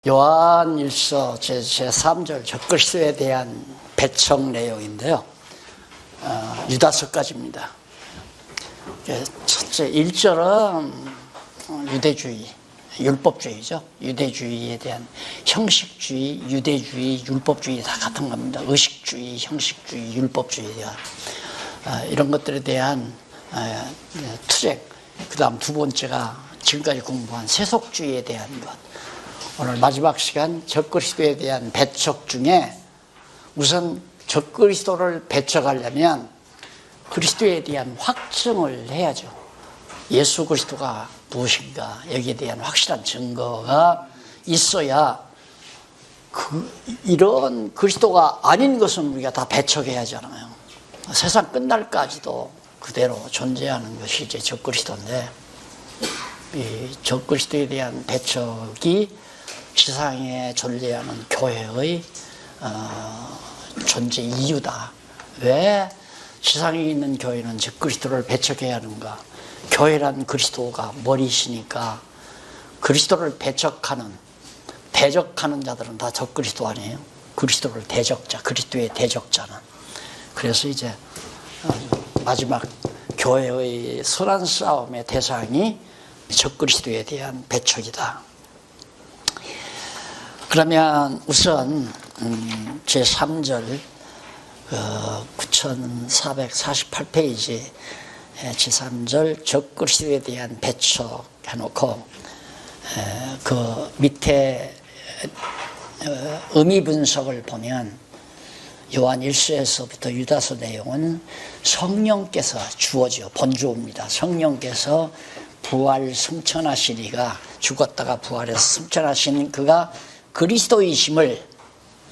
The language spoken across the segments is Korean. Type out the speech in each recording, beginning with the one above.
요한일서 제3절 적그리스도에 대한 배척 내용인데요. 유다서까지입니다. 첫째 1절은 유대주의, 율법주의죠. 유대주의에 대한 형식주의, 유대주의, 율법주의 다 같은 겁니다. 의식주의, 형식주의, 율법주의 이런 것들에 대한 투쟁. 그 다음 두 번째가 지금까지 공부한 세속주의에 대한 것. 오늘 마지막 시간 적그리스도에 대한 배척 중에 우선 적그리스도를 배척하려면 그리스도에 대한 확증을 해야죠. 예수 그리스도가 무엇인가 여기에 대한 확실한 증거가 있어야 이런 그리스도가 아닌 것은 우리가 다 배척해야 하잖아요. 세상 끝날까지도 그대로 존재하는 것이 이제 적그리스도인데, 이 적그리스도에 대한 배척이 지상에 존재하는 교회의 존재 이유다. 왜 지상에 있는 교회는 적그리스도를 배척해야 하는가? 교회란 그리스도가 머리시니까 그리스도를 대적하는 자들은 다 적그리스도 아니에요? 그리스도를 대적자, 그리스도의 대적자는. 그래서 이제 마지막 교회의 선한 싸움의 대상이 적그리스도에 대한 배척이다. 그러면 우선 제3절 9448페이지 제3절 적그리스도에 대한 배척 해놓고 그 밑에 의미 분석을 보면 요한 1서에서부터 유다서 내용은 성령께서 주어져 본주어입니다. 성령께서 부활 승천하시니가 죽었다가 부활해서 승천하신 그가 그리스도이심을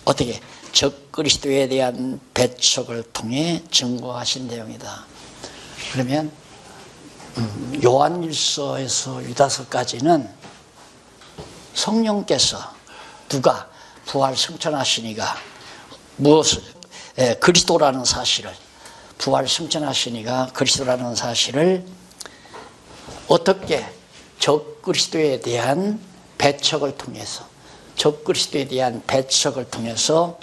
어떻게 적그리스도에 대한 배척을 통해 증거하신 내용이다. 그러면 요한일서에서 유다서까지는 성령께서 누가 부활 승천하시니가 무엇을 그리스도라는 사실을, 부활 승천하시니가 그리스도라는 사실을 어떻게 적그리스도에 대한 배척을 통해서, 적그리스도에 대한 배척을 통해서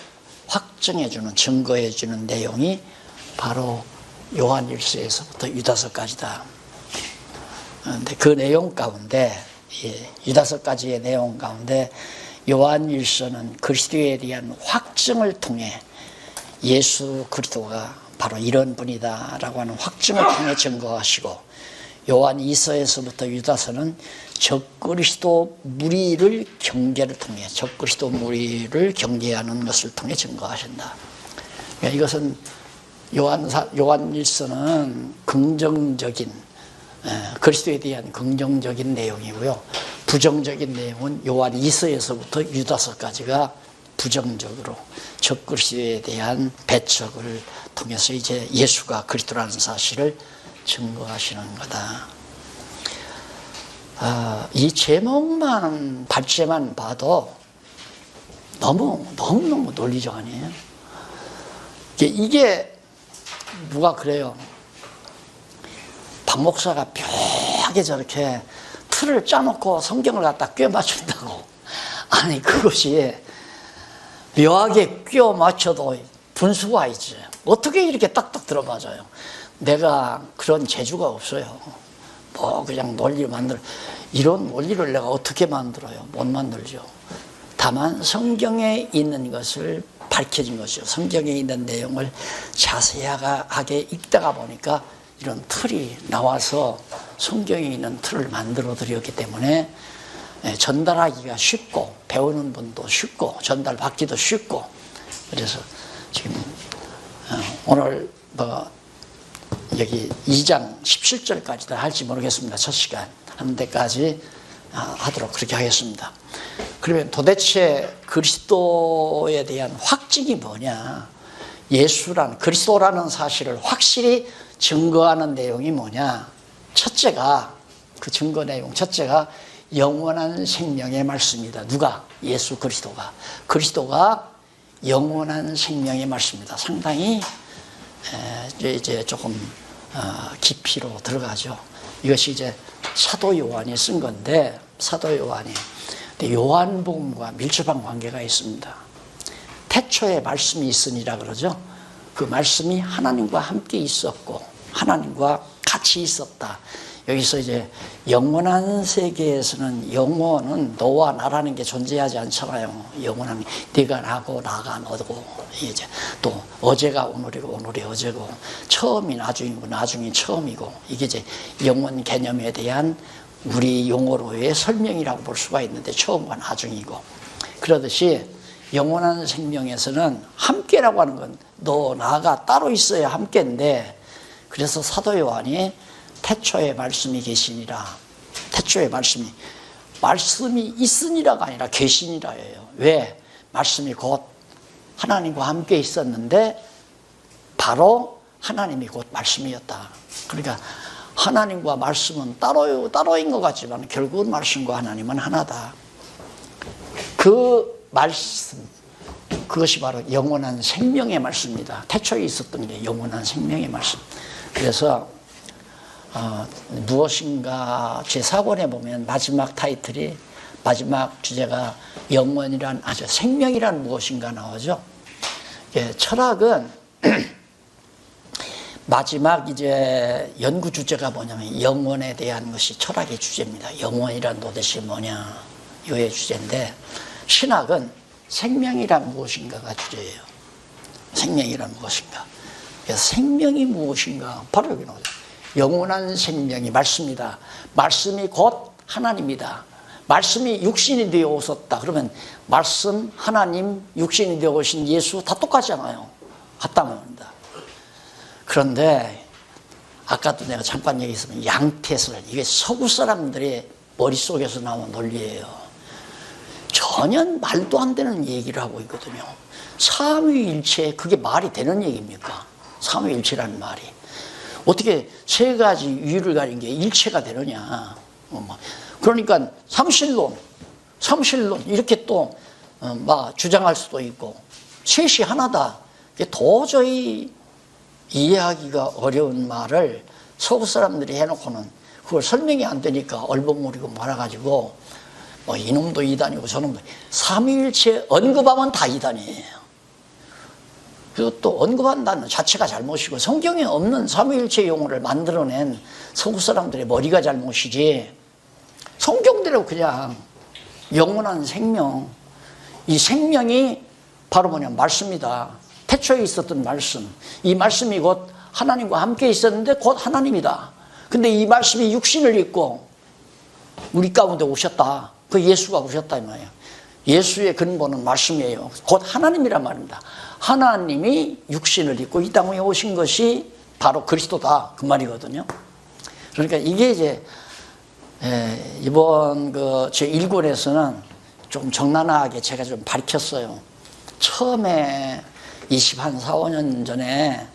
확증해주는, 증거해주는 내용이 바로 요한일서에서부터 유다서까지다. 그런데 그 내용 가운데, 유다서까지의 내용 가운데 요한일서는 그리스도에 대한 확증을 통해 예수 그리스도가 바로 이런 분이다라고 하는 확증을 통해 증거하시고, 요한 2서에서부터 유다서는 적그리스도 무리를 경계를 통해, 적그리스도 무리를 경계하는 것을 통해 증거하신다. 그러니까 이것은 요한 1서는 긍정적인, 그리스도에 대한 긍정적인 내용이고요. 부정적인 내용은 요한 2서에서부터 유다서까지가 부정적으로 적그리스도에 대한 배척을 통해서 이제 예수가 그리스도라는 사실을 증거하시는 거다. 이 제목만, 발제만 봐도 너무너무 논리적 아니에요? 이게 누가 그래요? 박 목사가 묘하게 저렇게 틀을 짜놓고 성경을 갖다 꿰 맞춘다고. 아니, 그것이 묘하게 꿰 맞춰도 분수가 있지. 어떻게 이렇게 딱딱 들어맞아요? 내가 그런 재주가 없어요. 그냥 논리를 만들어. 이런 논리를 내가 어떻게 만들어요? 못 만들죠. 다만 성경에 있는 것을 밝혀진 것이죠. 성경에 있는 내용을 자세하게 읽다가 보니까 이런 틀이 나와서 성경에 있는 틀을 만들어 드렸기 때문에 전달하기가 쉽고, 배우는 분도 쉽고, 전달받기도 쉽고. 그래서 지금 오늘 여기 2장 17절까지도 할지 모르겠습니다. 첫 시간 하는 데까지 하도록 그렇게 하겠습니다. 그러면 도대체 그리스도에 대한 확증이 뭐냐? 그리스도라는 사실을 확실히 증거하는 내용이 뭐냐? 첫째가, 그 증거 내용 첫째가 영원한 생명의 말씀이다. 누가? 예수 그리스도가. 그리스도가 영원한 생명의 말씀이다. 상당히 이제 조금 깊이로 들어가죠. 이것이 이제 사도 요한이 쓴 건데, 사도 요한이 근데 요한복음과 밀접한 관계가 있습니다. 태초에 말씀이 있으니라 그러죠. 그 말씀이 하나님과 함께 있었고 하나님과 같이 있었다. 여기서 이제 영원한 세계에서는 영원은 너와 나라는 게 존재하지 않잖아요. 영원한 네가 나고 나가 너고 이제 또 어제가 오늘이고 오늘이 어제고 처음이 나중이고 나중이 처음이고 이게 이제 영원 개념에 대한 우리 용어로의 설명이라고 볼 수가 있는데 처음과 나중이고 그러듯이 영원한 생명에서는 함께라고 하는 건 너 나가 따로 있어야 함께인데 그래서 사도 요한이 태초에 말씀이 계시니라. 태초에 말씀이 있으니라가 아니라 계시니라예요. 왜? 말씀이 곧 하나님과 함께 있었는데 바로 하나님이 곧 말씀이었다. 그러니까 하나님과 말씀은 따로인 것 같지만 결국은 말씀과 하나님은 하나다. 그 말씀, 그것이 바로 영원한 생명의 말씀입니다. 태초에 있었던 게 영원한 생명의 말씀. 그래서 무엇인가 제4권에 보면 마지막 타이틀이 마지막 주제가 영원이란 생명이란 무엇인가 나오죠. 예, 철학은 마지막 이제 연구 주제가 뭐냐면 영원에 대한 것이 철학의 주제입니다. 영원이란 도대체 뭐냐 이거의 주제인데 신학은 생명이란 무엇인가가 주제예요. 생명이란 무엇인가. 그래서 생명이 무엇인가 바로 여기 나오죠. 영원한 생명이 말씀이다. 말씀이 곧 하나님이다. 말씀이 육신이 되어 오셨다. 그러면 말씀, 하나님, 육신이 되어 오신 예수 다 똑같잖아요. 같다 말입니다. 그런데 아까도 내가 잠깐 얘기했지만 양태설, 이게 서구 사람들의 머릿속에서 나온 논리예요. 전혀 말도 안 되는 얘기를 하고 있거든요. 삼위일체, 그게 말이 되는 얘기입니까? 삼위일체라는 말이. 어떻게 세 가지 위를 가린 게 일체가 되느냐. 그러니까 삼실론 이렇게 또 주장할 수도 있고 셋이 하나다. 도저히 이해하기가 어려운 말을 서구 사람들이 해놓고는 그걸 설명이 안 되니까 얼버무리고 말아가지고 이놈도 이단이고 저놈도 삼위일체 언급하면 다 이단이에요. 그리고 또 언급한다는 자체가 잘못이고 성경에 없는 삼위일체 용어를 만들어낸 서구 사람들의 머리가 잘못이지 성경대로 그냥 영원한 생명, 이 생명이 바로 뭐냐 말씀이다. 태초에 있었던 말씀, 이 말씀이 곧 하나님과 함께 있었는데 곧 하나님이다. 근데 이 말씀이 육신을 입고 우리 가운데 오셨다. 그 예수가 오셨다 이 말이에요. 예수의 근본은 말씀이에요. 곧 하나님이란 말입니다. 하나님이 육신을 입고 이 땅에 오신 것이 바로 그리스도다 그 말이거든요. 그러니까 이게 이제 이번 제 1권에서는 좀 적나라하게 제가 좀 밝혔어요. 처음에 4, 5년 전에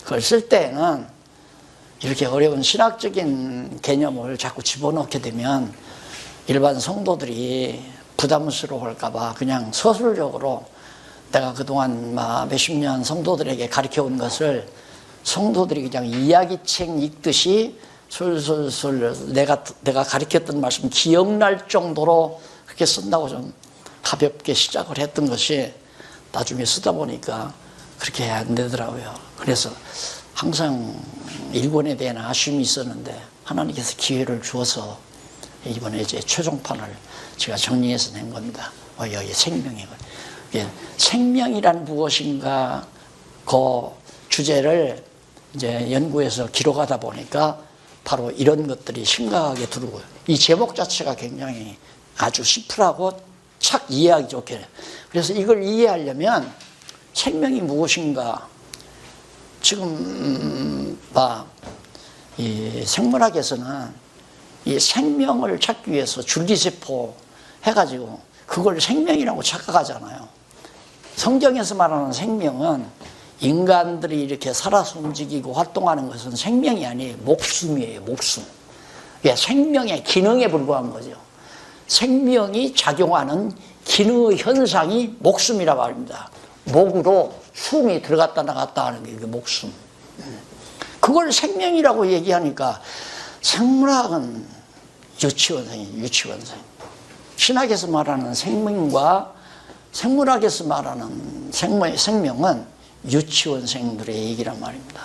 그걸 쓸 때는 이렇게 어려운 신학적인 개념을 자꾸 집어넣게 되면 일반 성도들이 부담스러워할까봐 그냥 서술적으로 내가 그동안 몇십 년 성도들에게 가르쳐온 것을 성도들이 그냥 이야기책 읽듯이 술술술 내가 가르쳤던 말씀 기억날 정도로 그렇게 쓴다고 좀 가볍게 시작을 했던 것이 나중에 쓰다 보니까 그렇게 안 되더라고요. 그래서 항상 일본에 대한 아쉬움이 있었는데 하나님께서 기회를 주어서 이번에 이제 최종판을 제가 정리해서 낸 겁니다. 여기 생명이거든요. 생명이란 무엇인가 그 주제를 이제 연구해서 기록하다 보니까 바로 이런 것들이 심각하게 들어오고요. 이 제목 자체가 굉장히 아주 심플하고 착 이해하기 좋게. 그래서 이걸 이해하려면 생명이 무엇인가 지금 이 생물학에서는 이 생명을 찾기 위해서 줄기세포 해가지고 그걸 생명이라고 착각하잖아요. 성경에서 말하는 생명은 인간들이 이렇게 살아서 움직이고 활동하는 것은 생명이 아니에요. 목숨이에요. 목숨. 생명의 기능에 불과한 거죠. 생명이 작용하는 기능 현상이 목숨이라고 합니다. 목으로 숨이 들어갔다 나갔다 하는 게 목숨. 그걸 생명이라고 얘기하니까 생물학은 유치원생이에요. 유치원생. 신학에서 말하는 생명과 생물학에서 말하는 생명은 유치원생들의 얘기란 말입니다.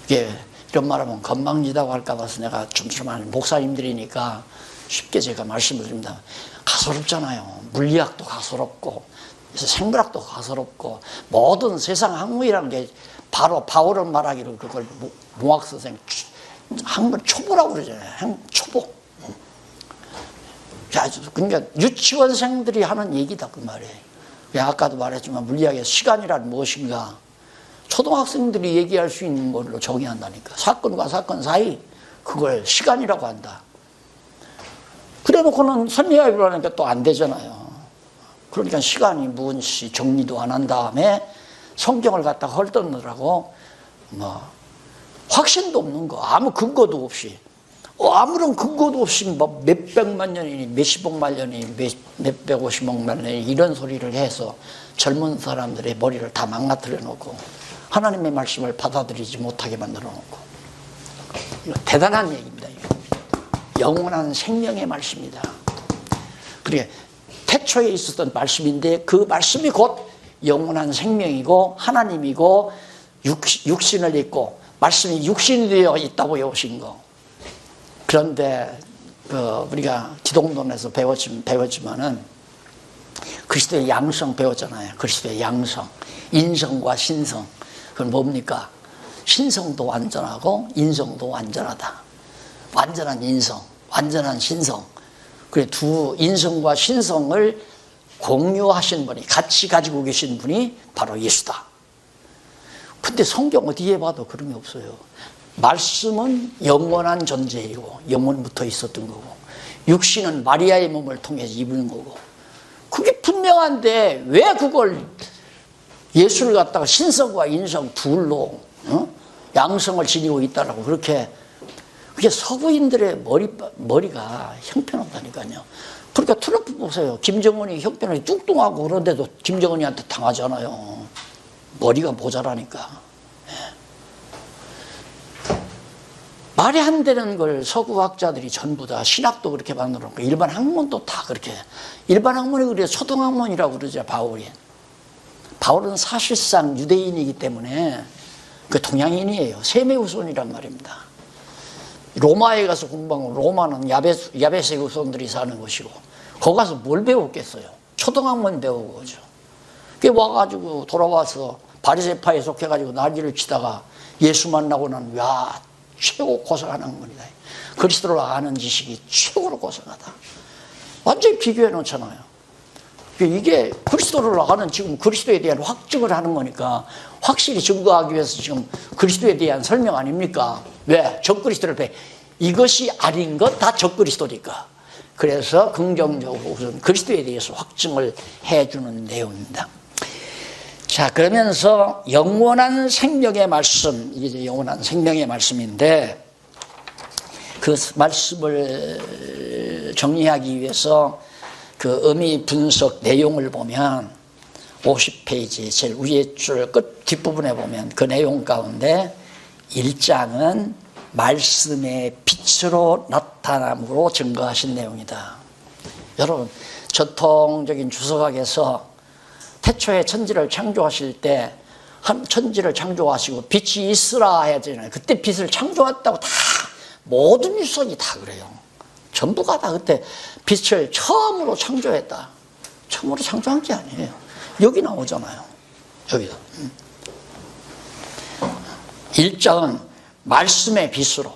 이게 이런 말하면 건방지다고 할까 봐서 내가 좀 목사님들이니까 쉽게 제가 말씀을 드립니다. 가소롭잖아요. 물리학도 가소롭고 생물학도 가소롭고 모든 세상 학문이라는 게 바로 바울은 말하기를 그걸 몽학선생 학문 초보라고 그러잖아요. 초보. 그러니까 유치원생들이 하는 얘기다 그 말이에요. 아까도 말했지만 물리학에서 시간이란 무엇인가 초등학생들이 얘기할 수 있는 걸로 정의한다니까. 사건과 사건 사이 그걸 시간이라고 한다. 그래놓고는 선리학이라고 하니까 또 안 되잖아요. 그러니까 시간이 무엇인지 정리도 안 한 다음에 성경을 갖다가 헐뜯느라고 뭐 확신도 없는 거 아무 근거도 없이 아무런 근거도 없이 뭐 몇백만 년이니 몇십억만 년이니 몇백오십억만 년이니 이런 소리를 해서 젊은 사람들의 머리를 다 망가뜨려 놓고 하나님의 말씀을 받아들이지 못하게 만들어 놓고 이거 대단한 얘기입니다. 영원한 생명의 말씀이다. 그게 태초에 있었던 말씀인데 그 말씀이 곧 영원한 생명이고 하나님이고 육신을 입고 말씀이 육신이 되어 있다고 배우신 거. 그런데 우리가 기독론에서 배웠지만은 그리스도의 양성 배웠잖아요. 그리스도의 양성, 인성과 신성. 그건 뭡니까? 신성도 완전하고 인성도 완전하다. 완전한 인성, 완전한 신성. 그래 두 인성과 신성을 공유하신 분이 같이 가지고 계신 분이 바로 예수다. 근데 성경 어디에 봐도 그런 게 없어요. 말씀은 영원한 존재이고 영원부터 있었던 거고 육신은 마리아의 몸을 통해서 입은 거고 그게 분명한데 왜 그걸 예수를 갖다가 신성과 인성 둘로 양성을 지니고 있다라고 그렇게 그게 서구인들의 머리가 형편없다니까요. 그러니까 트럼프 보세요. 김정은이 형편이 뚱뚱하고 그런데도 김정은이한테 당하잖아요. 머리가 모자라니까. 말이 안 되는 걸 서구학자들이 전부 다 신학도 그렇게 만들어놓고 일반 학문도 다 그렇게 일반 학문이 그래서 초등학문이라고 그러죠. 바울은 사실상 유대인이기 때문에 그 동양인이에요. 셈의 후손이란 말입니다. 로마에 가서 공부하면 로마는 야베스의 후손들이 사는 곳이고 거기 가서 뭘 배웠겠어요. 초등학문 배우고 그죠. 그게 와가지고 돌아와서 바리새파에 속해가지고 난리를 치다가 예수 만나고 나면 야 최고 고상한 학문이다. 그리스도를 아는 지식이 최고로 고상하다. 완전히 비교해 놓잖아요. 이게 그리스도를 아는 지금 그리스도에 대한 확증을 하는 거니까 확실히 증거하기 위해서 지금 그리스도에 대한 설명 아닙니까? 왜? 적그리스도를 이것이 아닌 것 다 적그리스도니까. 그래서 긍정적으로 우선 그리스도에 대해서 확증을 해주는 내용입니다. 자, 그러면서 영원한 생명의 말씀, 이게 영원한 생명의 말씀인데 그 말씀을 정리하기 위해서 그 의미 분석 내용을 보면 50페이지 제일 위에 줄 끝 뒷부분에 보면 그 내용 가운데 1장은 말씀의 빛으로 나타남으로 증거하신 내용이다. 여러분 전통적인 주석학에서 태초에 천지를 창조하실 때 천지를 창조하시고 빛이 있으라 해야 되잖아요. 그때 빛을 창조했다고 다 모든 주석이 다 그래요. 전부가 다 그때 빛을 처음으로 창조했다. 처음으로 창조한 게 아니에요. 여기 나오잖아요. 여기서. 1장은 말씀의 빛으로.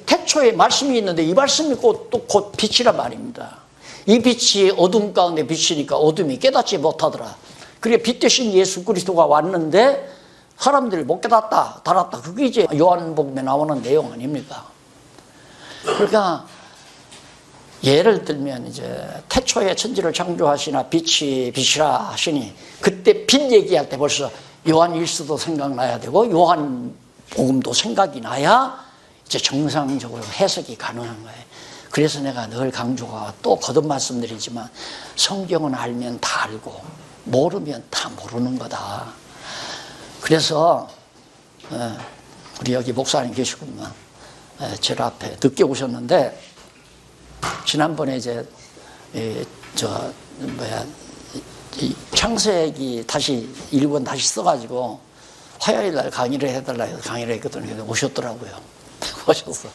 태초에 말씀이 있는데 이 말씀이 곧 빛이란 말입니다. 이 빛이 어둠 가운데 비치니까 어둠이 깨닫지 못하더라. 그래 빛 대신 예수 그리스도가 왔는데 사람들이 못 깨닫다, 달았다. 그게 이제 요한복음에 나오는 내용 아닙니까? 그러니까 예를 들면 이제 태초에 천지를 창조하시나 빛이 빛이라 하시니 그때 빛 얘기할 때 벌써 요한 일서도 생각나야 되고 요한 복음도 생각이 나야 이제 정상적으로 해석이 가능한 거예요. 그래서 내가 늘 강조가 또 거듭 말씀드리지만 성경은 알면 다 알고 모르면 다 모르는 거다. 그래서 우리 여기 목사님 계시구만. 제 앞에 늦게 오셨는데 지난번에 이제 이 창세기 다시 일본 다시 써가지고 화요일 날 강의를 해달라 해서 강의를 했거든요. 오셨더라고요. 오셔서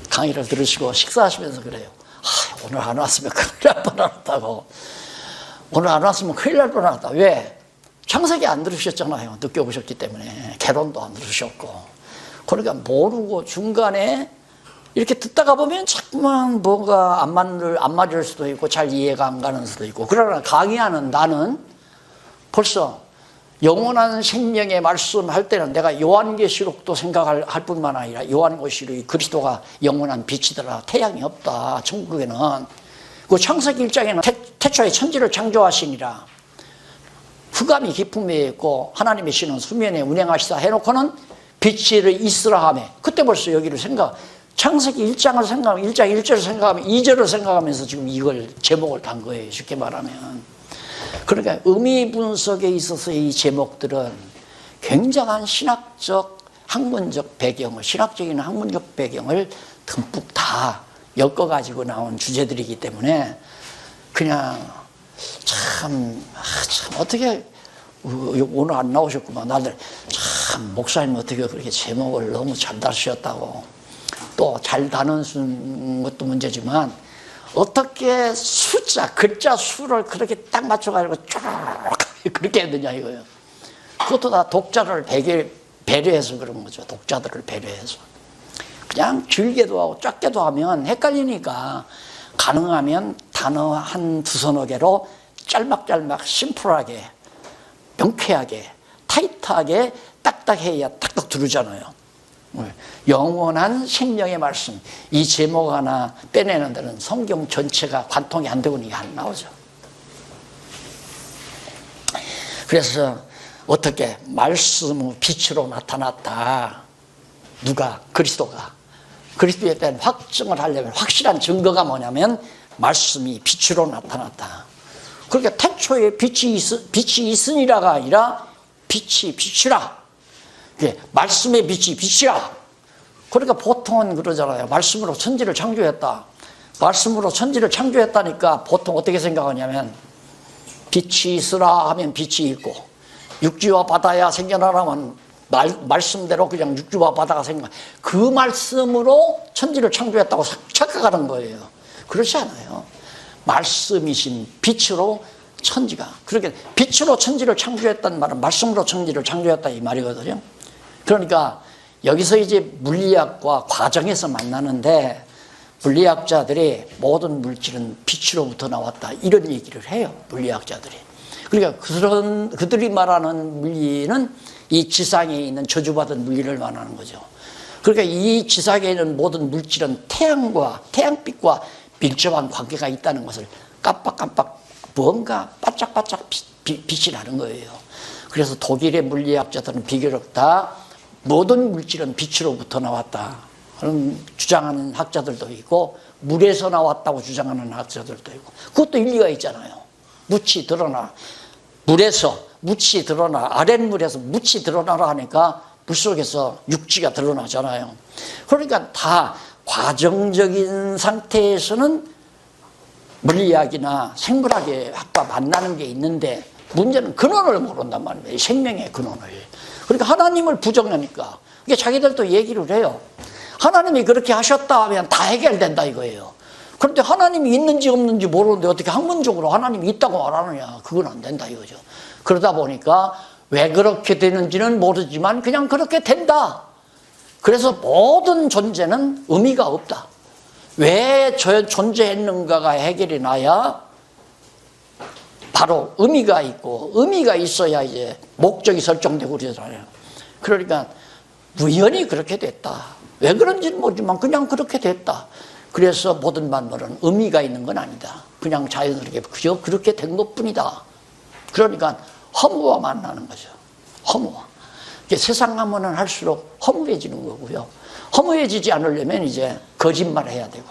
강의를 들으시고 식사하시면서 그래요. 오늘 안 왔으면 큰일 날 뻔했다고. 오늘 안 왔으면 큰일 날 뻔했다. 왜? 창세기 안 들으셨잖아요. 늦게 오셨기 때문에. 개론도 안 들으셨고. 그러니까 모르고 중간에 이렇게 듣다가 보면 자꾸만 뭔가 안 맞을 수도 있고 잘 이해가 안 가는 수도 있고. 그러나 강의하는 나는 벌써 영원한 생명의 말씀할 때는 내가 요한계시록도 생각할 뿐만 아니라 요한계시록이 그리스도가 영원한 빛이더라. 태양이 없다. 천국에는. 그 창세기 1장에는 태초에 천지를 창조하시니라. 흑암이 깊음에 있고 하나님의 신은 수면에 운행하시다 해놓고는 빛이 있으라 하며 그때 벌써 여기를 창세기 1장을 생각하면 1장 1절을 생각하면 2절을 생각하면서 지금 이걸 제목을 단 거예요. 쉽게 말하면. 그러니까 의미 분석에 있어서 이 제목들은 굉장한 신학적 학문적 배경을 신학적인 학문적 배경을 듬뿍 다 엮어가지고 나온 주제들이기 때문에 그냥 참 어떻게 오늘 안 나오셨구만. 나들 참 목사님 어떻게 그렇게 제목을 너무 잘 다루셨다고. 또 잘 다루는 것도 문제지만 어떻게 글자 수를 그렇게 딱 맞춰가지고 쭉 그렇게 했느냐 이거예요. 그것도 다 독자를 배려해서 그런 거죠. 독자들을 배려해서. 그냥 길게도 하고 작게도 하면 헷갈리니까 가능하면 단어 한 두서너 개로 짤막짤막 심플하게 명쾌하게 타이트하게 딱딱해야 딱딱 들으잖아요. 영원한 생명의 말씀. 이 제목 하나 빼내는 데는 성경 전체가 관통이 안 되고 이게 안 나오죠. 그래서 어떻게 말씀의 빛으로 나타났다. 누가? 그리스도가. 그리스도에 대한 확증을 하려면 확실한 증거가 뭐냐면 말씀이 빛으로 나타났다. 그러니까 태초에 빛이 있으니라가 아니라 빛이 빛이라. 말씀의 빛이 빛이라. 그러니까 보통은 그러잖아요. 말씀으로 천지를 창조했다. 말씀으로 천지를 창조했다니까 보통 어떻게 생각하냐면 빛이 있으라 하면 빛이 있고 육지와 바다야 생겨나라면 말씀대로 그냥 육지와 바다가 그 말씀으로 천지를 창조했다고 착각하는 거예요. 그렇지 않아요. 말씀이신 빛으로 천지가. 그렇게 빛으로 천지를 창조했다는 말은 말씀으로 천지를 창조했다 이 말이거든요. 그러니까 여기서 이제 물리학과 과정에서 만나는데 물리학자들이 모든 물질은 빛으로부터 나왔다 이런 얘기를 해요. 물리학자들이. 그러니까 그들이 말하는 물리는 이 지상에 있는 저주받은 물리를 말하는 거죠. 그러니까 이 지상에 있는 모든 물질은 태양빛과 밀접한 관계가 있다는 것을 깜빡깜빡 뭔가 바짝바짝 빛이 나는 거예요. 그래서 독일의 물리학자들은 비교적 다 모든 물질은 빛으로부터 나왔다. 그런 주장하는 학자들도 있고 물에서 나왔다고 주장하는 학자들도 있고 그것도 일리가 있잖아요. 묻이 드러나 물에서 묻이 드러나 아랫물에서 묻이 드러나라 하니까 물속에서 육지가 드러나잖아요. 그러니까 다 과정적인 상태에서는 물리학이나 생물학의 학과 만나는 게 있는데 문제는 근원을 모른단 말이에요. 생명의 근원을. 그러니까 하나님을 부정하니까 이게 자기들도 얘기를 해요. 하나님이 그렇게 하셨다 하면 다 해결된다 이거예요. 그런데 하나님이 있는지 없는지 모르는데 어떻게 학문적으로 하나님이 있다고 말하느냐. 그건 안 된다 이거죠. 그러다 보니까 왜 그렇게 되는지는 모르지만 그냥 그렇게 된다. 그래서 모든 존재는 의미가 없다. 왜 존재했는가가 해결이 나야 바로 의미가 있고 의미가 있어야 이제 목적이 설정되고 그러잖아요. 그러니까 우연히 그렇게 됐다. 왜 그런지는 모르지만 그냥 그렇게 됐다. 그래서 모든 만물은 의미가 있는 건 아니다. 그냥 자연스럽게 그저 그렇게 된 것뿐이다. 그러니까 허무와 만나는 거죠. 허무와. 세상 하면은 할수록 허무해지는 거고요. 허무해지지 않으려면 이제 거짓말을 해야 되고.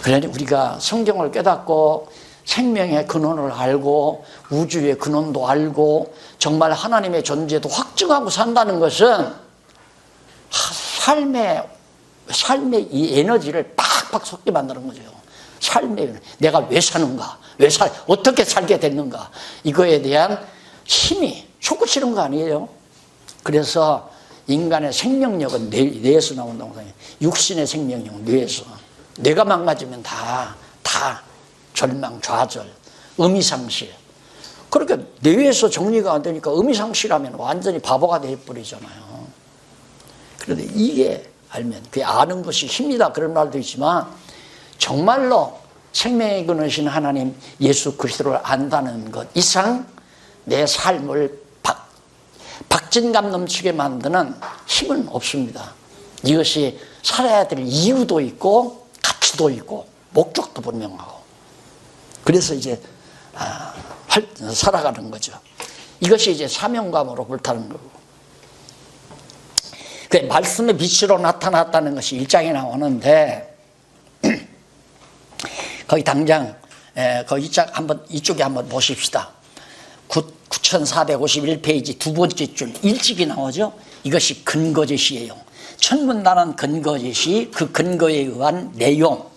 그러니 우리가 성경을 깨닫고 생명의 근원을 알고 우주의 근원도 알고 정말 하나님의 존재도 확증하고 산다는 것은 삶의 이 에너지를 팍 팍팍 솟게 만드는 거죠. 삶에 내가 왜 사는가, 어떻게 살게 됐는가, 이거에 대한 힘이 솟구치는 거 아니에요. 그래서 인간의 생명력은 뇌에서 나온다고 생각해요. 육신의 생명력, 뇌에서. 뇌가 망가지면 다 절망, 좌절, 의미상실. 그러니까 뇌에서 정리가 안 되니까 의미상실하면 완전히 바보가 되어버리잖아요. 그런데 이게 알면, 그게 아는 것이 힘이다 그런 말도 있지만, 정말로 생명의 근원이신 하나님 예수 그리스도를 안다는 것 이상 내 삶을 박진감 넘치게 만드는 힘은 없습니다. 이것이 살아야 될 이유도 있고 가치도 있고 목적도 분명하고, 그래서 이제 살아가는 거죠. 이것이 이제 사명감으로 불타는 거고, 그 말씀의 빛으로 나타났다는 것이 1장에 나오는데, 거기 당장 거기 이쪽에 한번 보십시다. 9451페이지 두 번째 줄 일찍이 나오죠. 이것이 근거제시예요. 천문단은 근거제시, 그 근거에 의한 내용.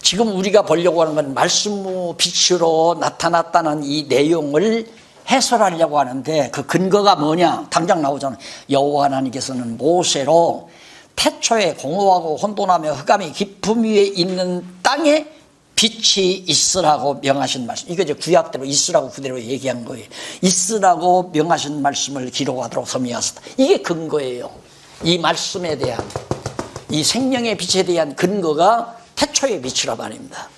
지금 우리가 보려고 하는 건 말씀의 빛으로 나타났다는 이 내용을 해설하려고 하는데, 그 근거가 뭐냐? 당장 나오잖아요. 여호와 하나님께서는 모세로 태초에 공허하고 혼돈하며 흑암이 깊음 위에 있는 땅에 빛이 있으라고 명하신 말씀. 이거 이제 구약대로 있으라고 그대로 얘기한 거예요. 있으라고 명하신 말씀을 기록하도록 섭리하셨다. 이게 근거예요. 이 말씀에 대한, 이 생명의 빛에 대한 근거가 태초의 빛이라 말입니다.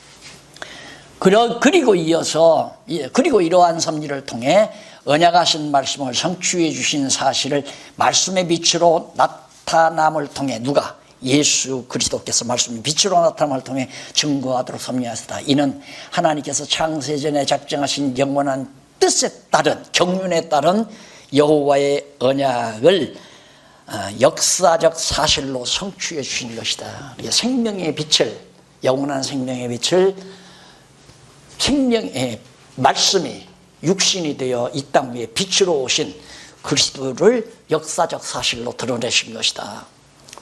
그리고 이어서, 그리고 이러한 섭리를 통해 언약하신 말씀을 성취해 주신 사실을 말씀의 빛으로 나타남을 통해 누가? 예수 그리스도께서 말씀의 빛으로 나타남을 통해 증거하도록 섭리하셨다. 이는 하나님께서 창세전에 작정하신 영원한 뜻에 따른, 경륜에 따른 여호와의 언약을 역사적 사실로 성취해 주신 것이다. 생명의 빛을, 영원한 생명의 빛을, 생명의 말씀이 육신이 되어 이 땅 위에 빛으로 오신 그리스도를 역사적 사실로 드러내신 것이다.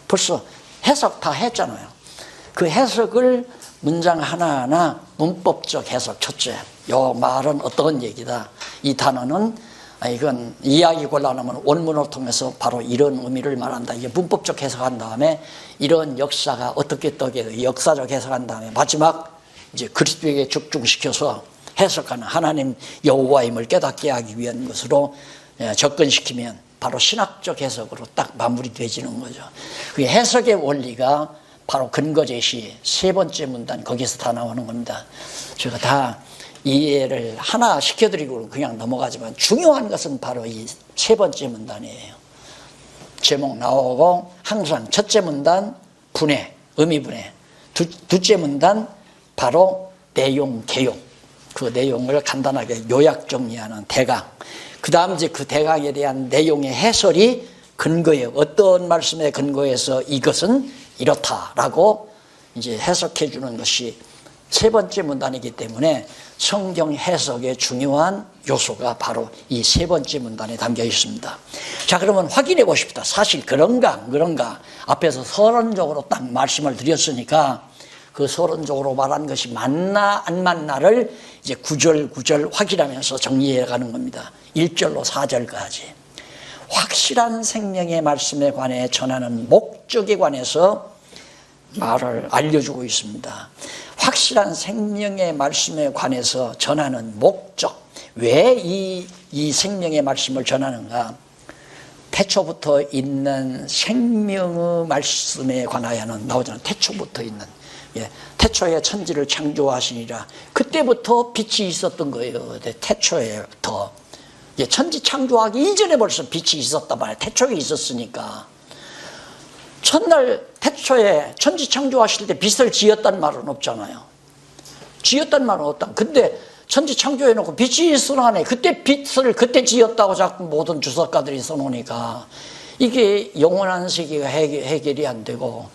벌써 해석 다 했잖아요. 그 해석을 문장 하나하나 문법적 해석. 첫째, 요 말은 어떤 얘기다. 이 단어는 이건 이야기 곤란하면 원문을 통해서 바로 이런 의미를 말한다. 이게 문법적 해석한 다음에 이런 역사가 어떻게 떠게 역사적 해석한 다음에 마지막 이제 그리스도에게 집중시켜서 해석하는 하나님 여호와임을 깨닫게 하기 위한 것으로 접근시키면 바로 신학적 해석으로 딱 마무리되지는 거죠. 그 해석의 원리가 바로 근거제시 세 번째 문단, 거기서 다 나오는 겁니다. 제가 다 이해를 하나 시켜드리고 그냥 넘어가지만 중요한 것은 바로 이 세 번째 문단이에요. 제목 나오고 항상 첫째 문단 분해, 의미 분해, 둘째 문단 바로 내용 개용, 그 내용을 간단하게 요약 정리하는 대강, 그 다음 이제 그 대강에 대한 내용의 해설이 근거예요. 어떤 말씀의 근거에서 이것은 이렇다라고 이제 해석해 주는 것이 세 번째 문단이기 때문에 성경 해석의 중요한 요소가 바로 이 세 번째 문단에 담겨 있습니다. 자, 그러면 확인해 보십시다. 사실 그런가 안 그런가. 앞에서 서론적으로 딱 말씀을 드렸으니까 그 서론적으로 말한 것이 맞나 안 맞나를 이제 구절 확인하면서 정리해 가는 겁니다. 1절로 4절까지. 확실한 생명의 말씀에 관해 전하는 목적에 관해서 말을 알려주고 있습니다. 확실한 생명의 말씀에 관해서 전하는 목적. 왜 이 생명의 말씀을 전하는가? 태초부터 있는 생명의 말씀에 관하여는 나오잖아요. 태초부터 있는. 태초에 천지를 창조하시니라. 그때부터 빛이 있었던 거예요. 태초에부터. 천지 창조하기 이전에 벌써 빛이 있었단 말이에요. 태초에 있었으니까. 첫날 태초에 천지 창조하실 때 빛을 지었단 말은 없잖아요. 지었단 말은 없다. 근데 천지 창조해놓고 빛이 있으라네. 그때 빛을 그때 지었다고 자꾸 모든 주석가들이 써놓으니까 이게 영원한 세계가 해결이 안 되고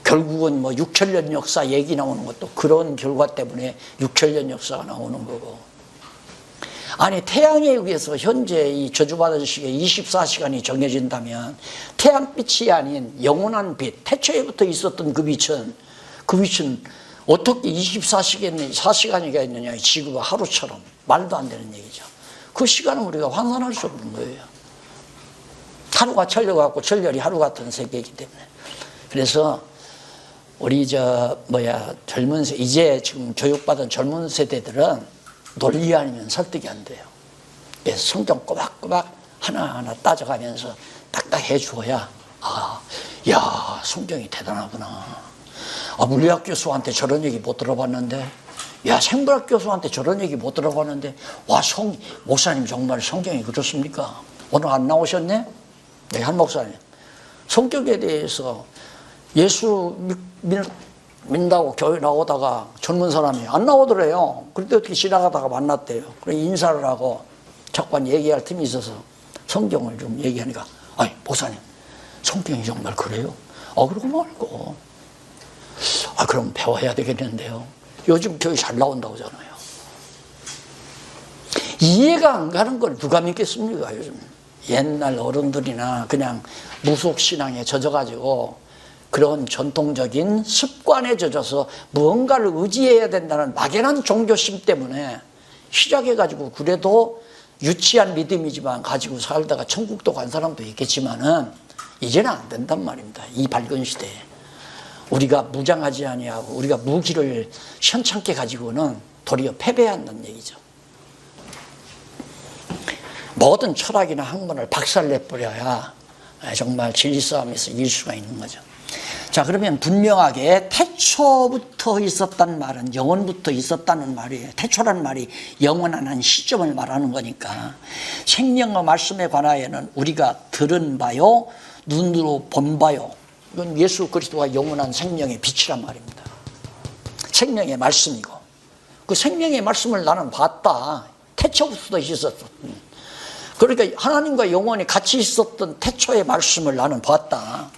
결국은 뭐 6천년 역사 얘기 나오는 것도 그런 결과 때문에 6천년 역사가 나오는 거고. 아니, 태양에 의해서 현재 이 저주받은 시기에 24시간이 정해진다면 태양빛이 아닌 영원한 빛, 태초에부터 있었던 그 빛은 그 위치는 어떻게 24시간이가 있느냐, 지구가 하루처럼. 말도 안 되는 얘기죠. 그 시간은 우리가 환산할 수 없는 거예요. 하루가 철려 같고 천렬이 하루 같은 세계이기 때문에. 그래서 우리 젊은 이제 지금 교육받은 젊은 세대들은 논리 아니면 설득이 안 돼요. 그래서 성경 꼬박꼬박 하나하나 따져가면서 딱딱 해주어야, 야, 성경이 대단하구나. 물리학 교수한테 저런 얘기 못 들어봤는데, 야, 생물학 교수한테 저런 얘기 못 들어봤는데, 와, 목사님 정말 성경이 그렇습니까? 오늘 안 나오셨네? 네, 한 목사님. 성격에 대해서 예수 믿는다고 교회 나오다가 젊은 사람이 안 나오더래요. 그런데 어떻게 지나가다가 만났대요. 그래 인사를 하고 잠깐 얘기할 틈이 있어서 성경을 좀 얘기하니까, 아니, 목사님, 성경이 정말 그래요? 그러고 말고. 그럼 배워야 되겠는데요. 요즘 교회 잘 나온다고 하잖아요. 이해가 안 가는 걸 누가 믿겠습니까, 요즘. 옛날 어른들이나 그냥 무속신앙에 젖어가지고 그런 전통적인 습관에 젖어서 무언가를 의지해야 된다는 막연한 종교심 때문에 시작해가지고 그래도 유치한 믿음이지만 가지고 살다가 천국도 간 사람도 있겠지만은 이제는 안 된단 말입니다. 이 밝은 시대에. 우리가 무장하지 아니하고 우리가 무기를 현찮게 가지고는 도리어 패배한다는 얘기죠. 모든 철학이나 학문을 박살내버려야 정말 진리 싸움에서 이길 수가 있는 거죠. 자, 그러면 분명하게 태초부터 있었단 말은 영원부터 있었다는 말이에요. 태초라는 말이 영원한 한 시점을 말하는 거니까 생명과 말씀에 관하여는 우리가 들은 바요, 눈으로 본 바요. 이건 예수 그리스도가 영원한 생명의 빛이란 말입니다. 생명의 말씀이고 그 생명의 말씀을 나는 봤다. 태초부터 있었어. 그러니까 하나님과 영원히 같이 있었던 태초의 말씀을 나는 봤다.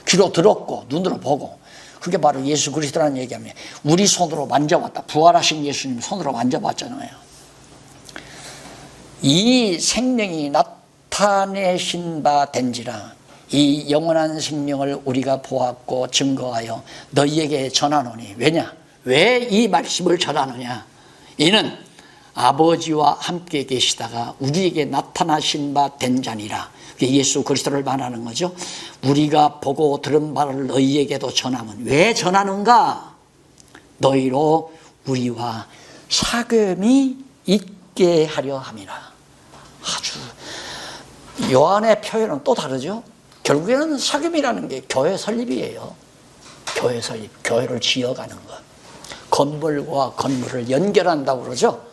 귀로 들었고 눈으로 보고 그게 바로 예수 그리스도라는 얘기하면 우리 손으로 만져봤다. 부활하신 예수님 손으로 만져봤잖아요. 이 생명이 나타내신 바 된지라 이 영원한 생명을 우리가 보았고 증거하여 너희에게 전하노니. 왜냐? 왜 이 말씀을 전하느냐? 이는 아버지와 함께 계시다가 우리에게 나타나신 바 된 자니라. 예수 그리스도를 말하는 거죠. 우리가 보고 들은 바를 너희에게도 전하면. 왜 전하는가? 너희로 우리와 사귐이 있게 하려 함이라. 아주 요한의 표현은 또 다르죠. 결국에는 사귐이라는 게 교회 설립이에요. 교회 설립, 교회를 지어가는 것. 건물과 건물을 연결한다고 그러죠.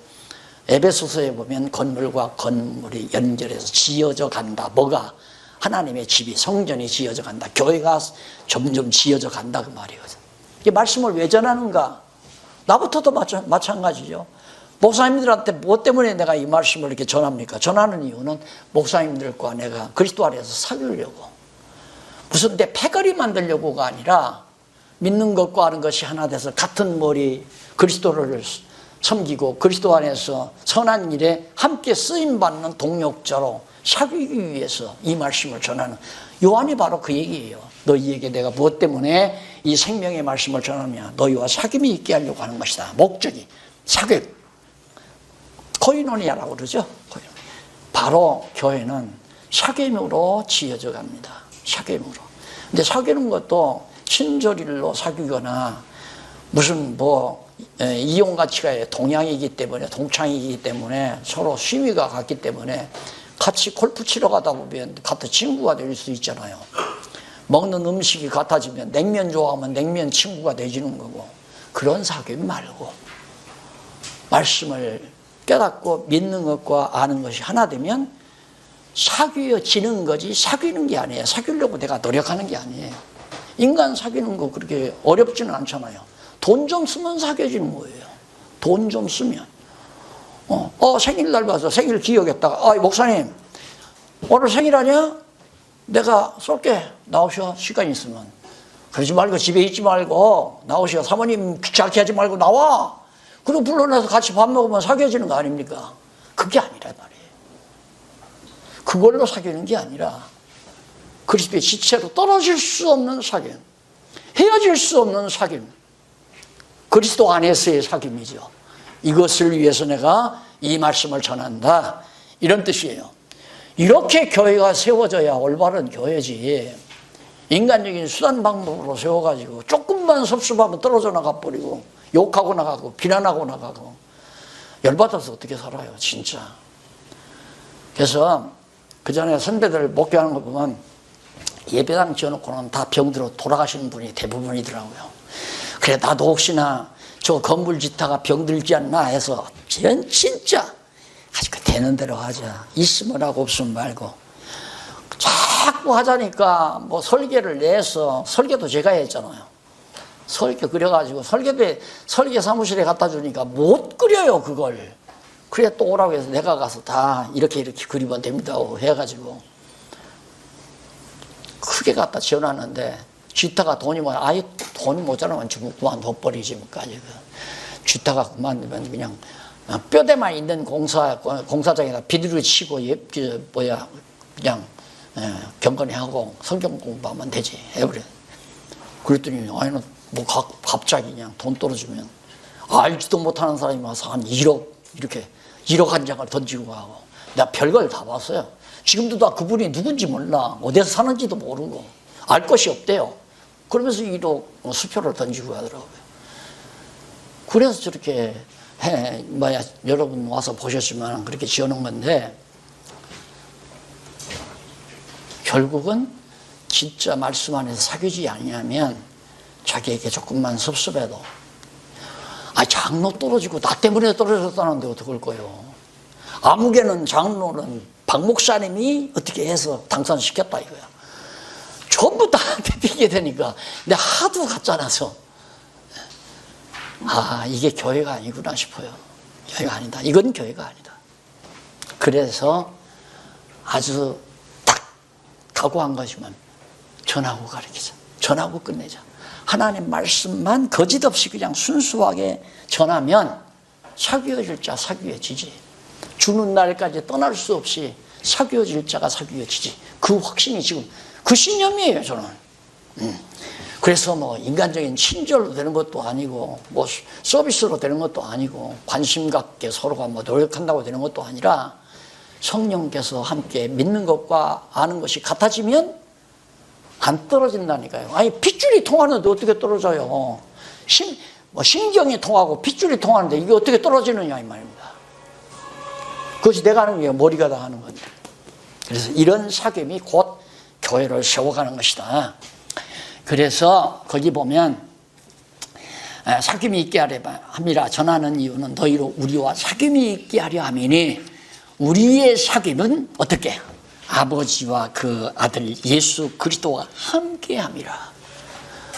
에베소서에 보면 건물과 건물이 연결해서 지어져 간다. 뭐가? 하나님의 집이, 성전이 지어져 간다. 교회가 점점 지어져 간다 그 말이거든. 이 말씀을 왜 전하는가? 나부터도 마찬가지죠. 목사님들한테 뭐 때문에 내가 이 말씀을 이렇게 전합니까? 전하는 이유는 목사님들과 내가 그리스도 안에서 사귀려고. 무슨 내 패거리 만들려고가 아니라 믿는 것과 하는 것이 하나 돼서 같은 머리 그리스도를 섬기고 그리스도 안에서 선한 일에 함께 쓰임받는 동력자로 사귀기 위해서 이 말씀을 전하는 요한이 바로 그 얘기예요. 너희에게 내가 무엇 때문에 이 생명의 말씀을 전하냐? 너희와 사귐이 있게 하려고 하는 것이다. 목적이 사귐, 코이노니아라고 그러죠. 바로 교회는 사귐으로 지어져 갑니다. 사귐으로. 근데 사귀는 것도 친조릴로 사귀거나 무슨 이용 가치가 동양이기 때문에 동창이기 때문에 서로 취미가 같기 때문에 같이 골프 치러 가다 보면 같은 친구가 될 수 있잖아요. 먹는 음식이 같아지면 냉면 좋아하면 냉면 친구가 되지는 거고 그런 사귐 말고 말씀을 깨닫고 믿는 것과 아는 것이 하나 되면 사귀어지는 거지 사귀는 게 아니에요. 사귀려고 내가 노력하는 게 아니에요. 인간 사귀는 거 그렇게 어렵지는 않잖아요. 돈 좀 쓰면 사귀어지는 거예요. 돈 좀 쓰면. 생일날 봐서 생일 기억했다가 목사님 오늘 생일 아니야? 내가 쏠게. 나오셔. 시간 있으면. 그러지 말고 집에 있지 말고 나오셔. 사모님 귀찮게 하지 말고 나와. 그리고 불러내서 같이 밥 먹으면 사귀어지는 거 아닙니까? 그게 아니란 말이에요. 그걸로 사귀는 게 아니라 그리스도의 지체로 떨어질 수 없는 사귐. 헤어질 수 없는 사귐. 그리스도 안에서의 사귐이죠. 이것을 위해서 내가 이 말씀을 전한다. 이런 뜻이에요. 이렇게 교회가 세워져야 올바른 교회지. 인간적인 수단 방법으로 세워가지고 조금만 섭섭하면 떨어져 나가버리고 욕하고 나가고 비난하고 나가고 열받아서 어떻게 살아요, 진짜. 그래서 그 전에 선배들 목회하는 거 보면 예배당 지어놓고는 다 병들어 돌아가시는 분이 대부분이더라고요. 그래, 나도 혹시나 저 건물 짓다가 병들지 않나 해서 진짜 아주 되는 대로 하자. 있으면 하고 없으면 말고. 자꾸 하자니까 뭐 설계를 내서, 설계도 제가 했잖아요. 설계 그려가지고 설계 사무실에 갖다 주니까 못 그려요, 그걸. 그래 또 오라고 해서 내가 가서 다 이렇게 그리면 됩니다 해가지고 크게 갖다 지어놨는데 짓다가 돈이 모자라면 지금 그만둬버리지 뭐까지. 짓다가 그만두면 그냥 뼈대만 있는 공사장에다 비닐을 치고 그냥 경건히 하고 성경 공부하면 되지 해버려. 그랬더니 아니 뭐 갑자기 그냥 돈 떨어지면 알지도 못하는 사람이 와서 한 1억 이렇게 1억 한 장을 던지고 가고. 내가 별걸 다 봤어요. 지금도 나 그분이 누군지 몰라. 어디서 사는지도 모르고 알 것이 없대요. 그러면서 1억 수표를 던지고 가더라고요. 그래서 저렇게 여러분 와서 보셨지만 그렇게 지어놓은 건데, 결국은 진짜 말씀 안에서 사귀지 아니하면 자기에게 조금만 섭섭해도 장로 떨어지고 나 때문에 떨어졌다는데 어떡할 거예요. 아무개는 장로는 박 목사님이 어떻게 해서 당선시켰다 이거야. 전부 나한테 삐게 되니까 내가 하도 갔잖아서 이게 교회가 아니구나 싶어요. 교회가 아니다. 이건 교회가 아니다. 그래서 아주 딱 각오한 것이면 전하고 가르치자. 전하고 끝내자. 하나님 말씀만 거짓 없이 그냥 순수하게 전하면 사귀어질 자 사귀어지지. 주는 날까지 떠날 수 없이 사귀어질 자가 사귀어지지. 그 확신이 지금 그 신념이에요, 저는. 그래서 뭐 인간적인 친절로 되는 것도 아니고 뭐 서비스로 되는 것도 아니고 관심 갖게 서로가 뭐 노력한다고 되는 것도 아니라 성령께서 함께 믿는 것과 아는 것이 같아지면 안 떨어진다니까요. 아니 핏줄이 통하는데 어떻게 떨어져요. 신경이 통하고 핏줄이 통하는데 이게 어떻게 떨어지느냐 이 말입니다. 그것이 내가 하는 게 머리가 다 하는 건데. 그래서 이런 사귐이 곧 교회를 세워가는 것이다. 그래서 거기 보면 사귐이 있게 하려 함이라 전하는 이유는 너희로 우리와 사귐이 있게 하려 함이니, 우리의 사귐은 어떻게? 아버지와 그 아들 예수 그리스도와 함께 함이라.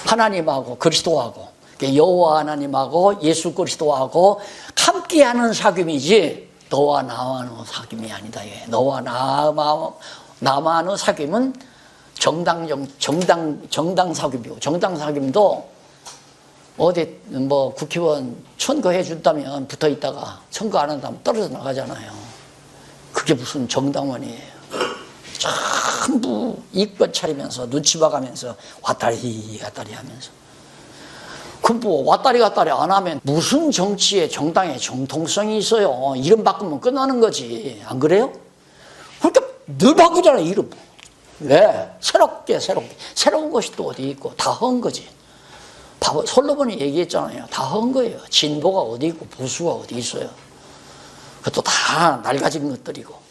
하나님하고 그리스도하고 여호와 하나님하고 예수 그리스도하고 함께하는 사귐이지 너와 나와의 사귐이 아니다. 너와 나만의 사귐은 정당 사귐이고, 정당 사귐도 어디 뭐 국회의원 선거해 준다면 붙어 있다가 선거 안 한다면 떨어져 나가잖아요. 그게 무슨 정당원이에요. 전부 이권 차리면서 눈치 봐가면서 왔다리 갔다리 하면서, 그 뭐 왔다리 갔다리 안 하면 무슨 정치에 정당에 정통성이 있어요. 이름 바꾸면 끝나는 거지. 안 그래요? 그러니까 늘 바꾸잖아요, 이름. 왜? 새로운 것이 또 어디 있고 다 헌 거지. 솔로몬이 얘기했잖아요. 다 헌 거예요. 진보가 어디 있고 보수가 어디 있어요. 그것도 다 낡아진 것들이고.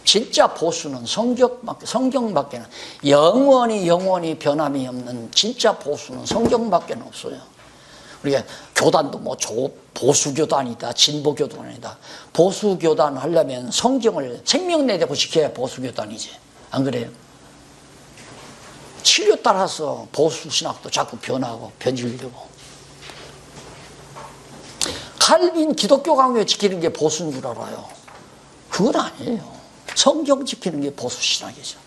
진짜 보수는 성경밖에는 영원히 변함이 없는 진짜 보수는 성경밖에 없어요. 우리가 교단도 뭐 보수교단이다, 진보교단이다. 보수교단 하려면 성경을 생명 내대고 지켜야 보수교단이지. 안 그래요? 치료 따라서 보수신학도 자꾸 변하고 변질되고. 칼빈 기독교 강요 지키는 게 보수인 줄 알아요. 그건 아니에요. 성경 지키는 게 보수신학이죠.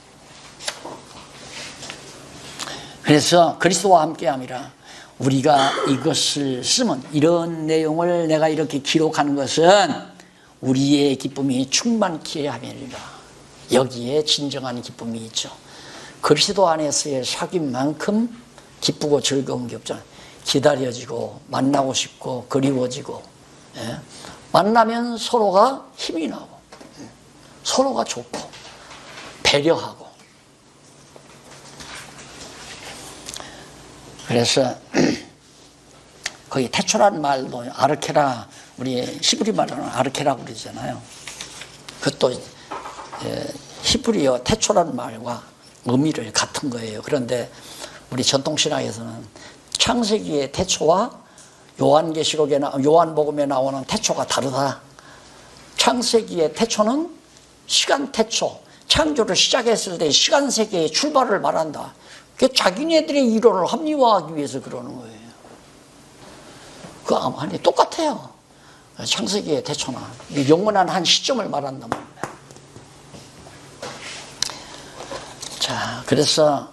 그래서 그리스도와 함께함이라. 우리가 이것을 쓰면, 이런 내용을 내가 이렇게 기록하는 것은 우리의 기쁨이 충만케 함이니라. 여기에 진정한 기쁨이 있죠. 그리스도 안에서의 사귐만큼 기쁘고 즐거운 게 없잖아요. 기다려지고 만나고 싶고 그리워지고, 예? 만나면 서로가 힘이 나고 서로가 좋고 배려하고. 그래서 거기 태초라는 말도 아르케라, 우리 히브리 말로는 아르케라고 그러잖아요. 그것도 히브리어 태초라는 말과 의미를 같은 거예요. 그런데 우리 전통신학에서는 창세기의 태초와 요한복음에 나오는 태초가 다르다. 창세기의 태초는 시간 태초, 창조를 시작했을 때 시간 세계의 출발을 말한다. 그게 자기네들의 이론을 합리화하기 위해서 그러는 거예요. 그거 아니 똑같아요. 창세기의 태초나 영원한 한 시점을 말한단 말이에요. 자, 그래서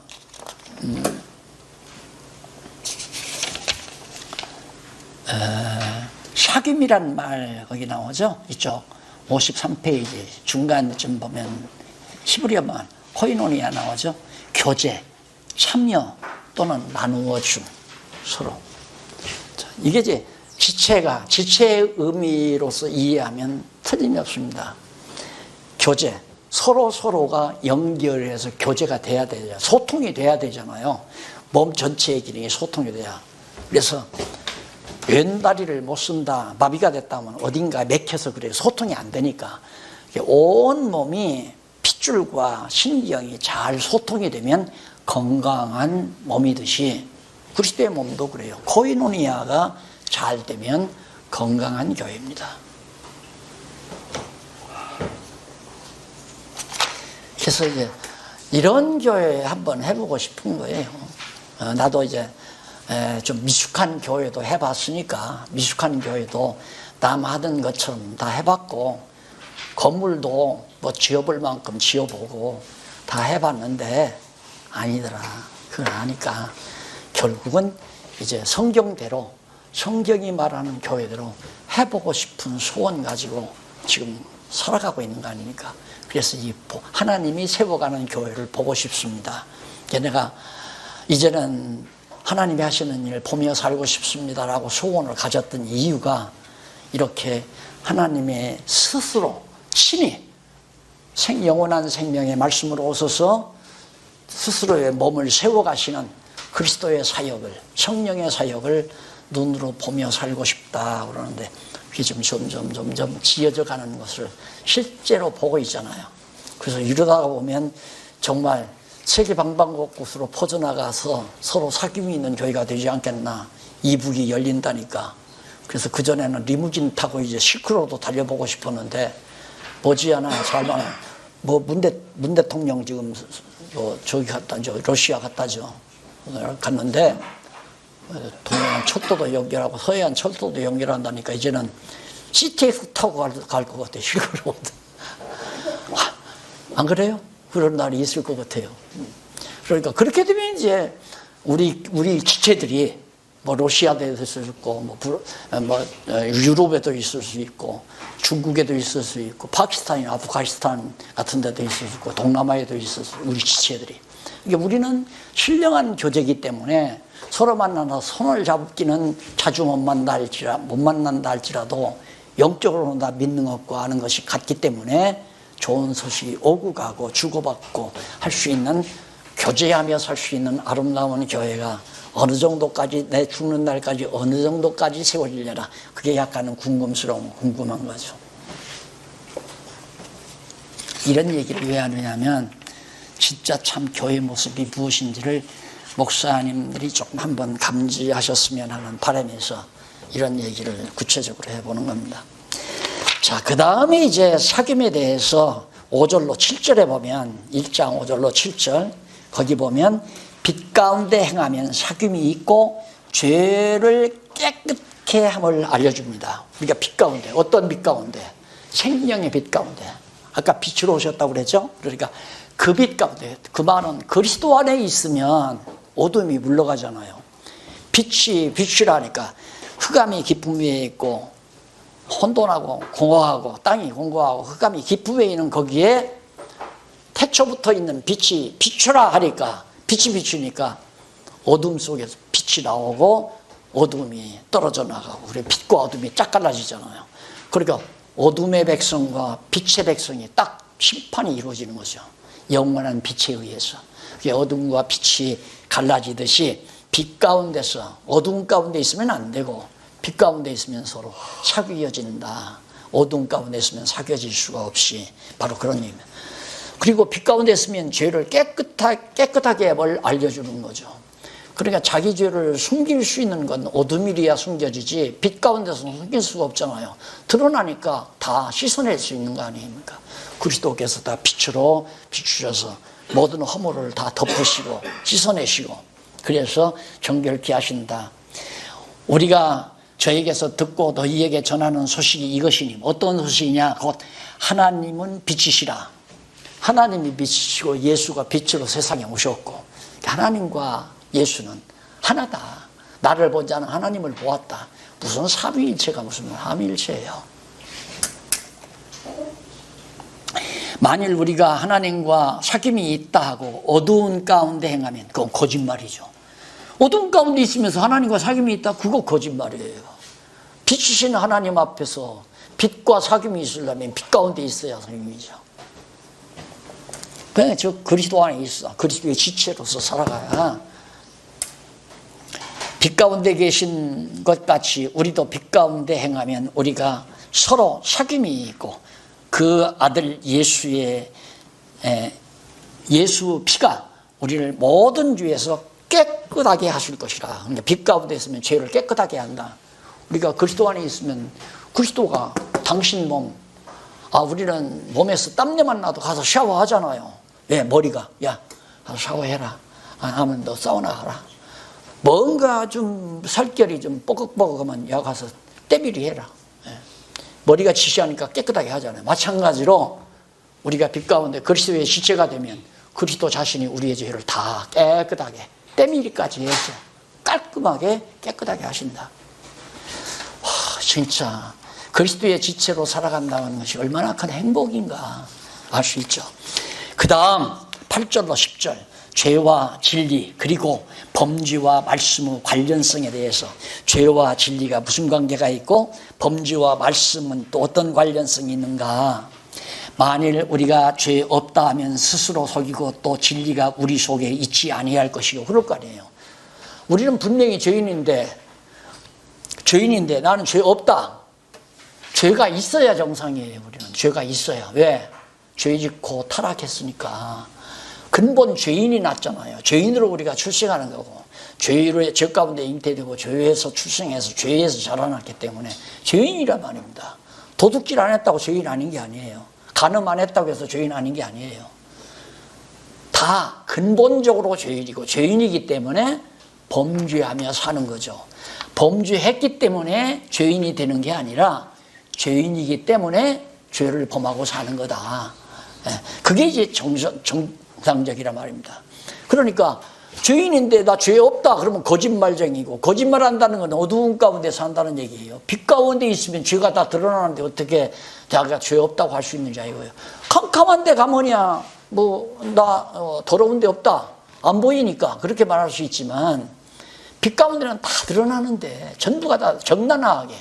사귐이란 말 거기 나오죠? 이쪽 53페이지 중간쯤 보면 히브리어만 코이노니아 나오죠? 교제, 참여 또는 나누어 줌, 서로. 자, 이게 이제 지체의 의미로서 이해하면 틀림이 없습니다. 교제, 서로가 연결해서 교제가 돼야 되잖아요. 소통이 돼야 되잖아요. 몸 전체의 기능이 소통이 돼야. 그래서 왼다리를 못 쓴다, 마비가 됐다면 어딘가에 맥혀서 그래요. 소통이 안 되니까. 온 몸이 핏줄과 신경이 잘 소통이 되면 건강한 몸이듯이 그리스도의 몸도 그래요. 코이노니아가 잘 되면 건강한 교회입니다. 그래서 이제 이런 교회 한번 해보고 싶은 거예요. 나도 이제 좀 미숙한 교회도 해봤으니까 미숙한 교회도 남 하던 것처럼 다 해봤고 건물도 뭐 지어볼 만큼 지어보고 다 해봤는데 아니더라. 그걸 아니까 결국은 이제 성경대로 성경이 말하는 교회대로 해보고 싶은 소원 가지고 지금 살아가고 있는 거 아닙니까? 그래서 이 하나님이 세워가는 교회를 보고 싶습니다. 내가 이제는 하나님이 하시는 일 보며 살고 싶습니다라고 소원을 가졌던 이유가 이렇게 하나님의 스스로 친히 영원한 생명의 말씀으로 오셔서 스스로의 몸을 세워가시는 그리스도의 사역을, 성령의 사역을 눈으로 보며 살고 싶다 그러는데 그게 좀 점점 지어져 가는 것을 실제로 보고 있잖아요. 그래서 이러다가 보면 정말 세계 방방곳곳으로 퍼져나가서 서로 사귐이 있는 교회가 되지 않겠나. 이북이 열린다니까. 그래서 그전에는 리무진 타고 이제 실크로도 달려보고 싶었는데 머지않아 잘만 뭐 문 대통령 지금 저기 갔다죠. 러시아 갔다죠. 갔는데 동해안 철도도 연결하고 서해안 철도도 연결한다니까 이제는 CTX 타고 갈 것 같아요. 실크로. 안 그래요? 그런 날이 있을 것 같아요. 그러니까 그렇게 되면 이제 우리 지체들이 뭐 러시아도 있을 수 있고 뭐 유럽에도 있을 수 있고 중국에도 있을 수 있고 파키스탄이나 아프가니스탄 같은 데도 있을 수 있고 동남아에도 있을 수 있고 우리 지체들이. 이게 우리는 신령한 교제이기 때문에 서로 만나서 손을 잡기는 자주 못 만난다 할지라도 영적으로는 다 믿는 것과 아는 것이 같기 때문에 좋은 소식이 오고 가고 주고받고 할 수 있는 교제하며 살 수 있는 아름다운 교회가 어느 정도까지 내 죽는 날까지 어느 정도까지 세워지려나 그게 약간은 궁금한 거죠. 이런 얘기를 왜 하느냐면 진짜 참 교회 모습이 무엇인지를 목사님들이 조금 한번 감지하셨으면 하는 바람에서 이런 얘기를 구체적으로 해보는 겁니다. 자, 그 다음에 이제 사귐에 대해서 5절로 7절에 보면 1장 5절로 7절 거기 보면 빛 가운데 행하면 사귐이 있고 죄를 깨끗게 함을 알려줍니다. 우리가 빛 가운데 어떤 빛 가운데? 생명의 빛 가운데. 아까 빛으로 오셨다고 그랬죠? 그러니까 그 빛 가운데 그 말은 그리스도 안에 있으면 어둠이 물러가잖아요. 빛이라니까 흑암이 깊음 위에 있고 혼돈하고 공허하고 땅이 공허하고 흑암이 깊음 위에 있는 거기에 태초부터 있는 빛이 비추라 하니까 빛이 비추니까 어둠 속에서 빛이 나오고 어둠이 떨어져 나가고, 그래 빛과 어둠이 짝 갈라지잖아요. 그러니까 어둠의 백성과 빛의 백성이 딱 심판이 이루어지는 거죠. 영원한 빛에 의해서. 어둠과 빛이 갈라지듯이 빛 가운데서 어둠 가운데 있으면 안 되고 빛 가운데 있으면 서로 사귀어진다. 어둠 가운데 있으면 사귀어질 수가 없이, 바로 그런 의미입니다. 그리고 빛 가운데 있으면 죄를 깨끗하게 알려주는 거죠. 그러니까 자기 죄를 숨길 수 있는 건 어둠이리야 숨겨지지 빛 가운데서는 숨길 수가 없잖아요. 드러나니까 다 씻어낼 수 있는 거 아닙니까? 그리스도께서 다 빛으로 비추셔서 모든 허물을 다 덮으시고 씻어내시고, 그래서 정결케 하신다. 우리가 저에게서 듣고 너희에게 전하는 소식이 이것이니, 어떤 소식이냐? 곧 하나님은 빛이시라. 하나님이 빛이시고 예수가 빛으로 세상에 오셨고, 하나님과 예수는 하나다. 나를 본 자는 하나님을 보았다. 무슨 삼위일체가 무슨 삼위일체예요. 만일 우리가 하나님과 사귐이 있다 하고 어두운 가운데 행하면 그건 거짓말이죠. 어두운 가운데 있으면서 하나님과 사귐이 있다? 그거 거짓말이에요. 빛이신 하나님 앞에서 빛과 사귐이 있으려면 빛 가운데 있어야 사귐이죠. 그냥 저 그리스도 안에 있어. 그리스도의 지체로서 살아가야. 빛 가운데 계신 것 같이 우리도 빛 가운데 행하면 우리가 서로 사귐이 있고, 그 아들 예수의 예수 피가 우리를 모든 죄에서 깨끗하게 하실 것이라. 그러니까 빛 가운데 있으면 죄를 깨끗하게 한다. 우리가 그리스도 안에 있으면 그리스도가 당신 몸, 우리는 몸에서 땀내만 나도 가서 샤워하잖아요. 왜? 머리가 야 가서 샤워해라. 하면 너 사우나 가라. 뭔가 좀 살결이 좀 뻐걱뻐걱하면 야 가서 때밀이 해라. 머리가 지시하니까 깨끗하게 하잖아요. 마찬가지로 우리가 빛 가운데 그리스도의 지체가 되면 그리스도 자신이 우리의 죄를 다 깨끗하게 때밀이까지 해서 깔끔하게 깨끗하게 하신다. 와, 진짜 그리스도의 지체로 살아간다는 것이 얼마나 큰 행복인가 알 수 있죠. 그 다음 8절로 10절, 죄와 진리 그리고 범죄와 말씀의 관련성에 대해서, 죄와 진리가 무슨 관계가 있고 범죄와 말씀은 또 어떤 관련성이 있는가. 만일 우리가 죄 없다 하면 스스로 속이고 또 진리가 우리 속에 있지 아니할 것이고 그럴 거 아니에요. 우리는 분명히 죄인인데 나는 죄 없다. 죄가 있어야 정상이에요. 우리는 죄가 있어야. 왜? 죄 짓고 타락했으니까. 근본 죄인이 났잖아요. 죄인으로 우리가 출생하는 거고, 죄 가운데 잉태되고 죄에서 출생해서 죄에서 자라났기 때문에 죄인이란 말입니다. 도둑질 안 했다고 죄인 아닌 게 아니에요. 간음 안 했다고 해서 죄인 아닌 게 아니에요. 다 근본적으로 죄인이고, 죄인이기 때문에 범죄하며 사는 거죠. 범죄했기 때문에 죄인이 되는 게 아니라 죄인이기 때문에 죄를 범하고 사는 거다. 그게 이제 정상적이란 말입니다. 그러니까 죄인인데 나 죄 없다 그러면 거짓말쟁이고, 거짓말한다는 건 어두운 가운데 산다는 얘기예요. 빛 가운데 있으면 죄가 다 드러나는데 어떻게 자기가 죄 없다고 할 수 있는지 이거예요. 캄캄한 데 가면야 나 더러운 데 없다 안 보이니까 그렇게 말할 수 있지만, 빛 가운데는 다 드러나는데 전부가 다 적나라하게,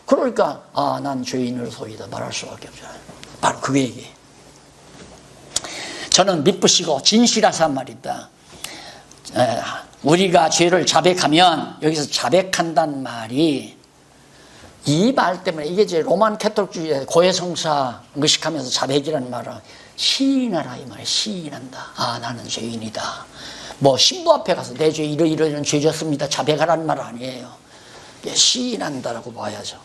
그러니까 난 죄인을 소이다 말할 수밖에 없잖아요. 바로 그 얘기예요. 저는 미쁘시고 진실하사 말이다. 우리가 죄를 자백하면, 여기서 자백한다는 말이 이 말 때문에, 이게 이제 로만 캐톨릭주의 고해성사 의식하면서 자백이라는 말은 시인하라 이 말이에요. 시인한다. 나는 죄인이다. 뭐 신부 앞에 가서 내 죄 이런 죄 졌습니다 자백하라는 말 아니에요. 시인한다라고 봐야죠.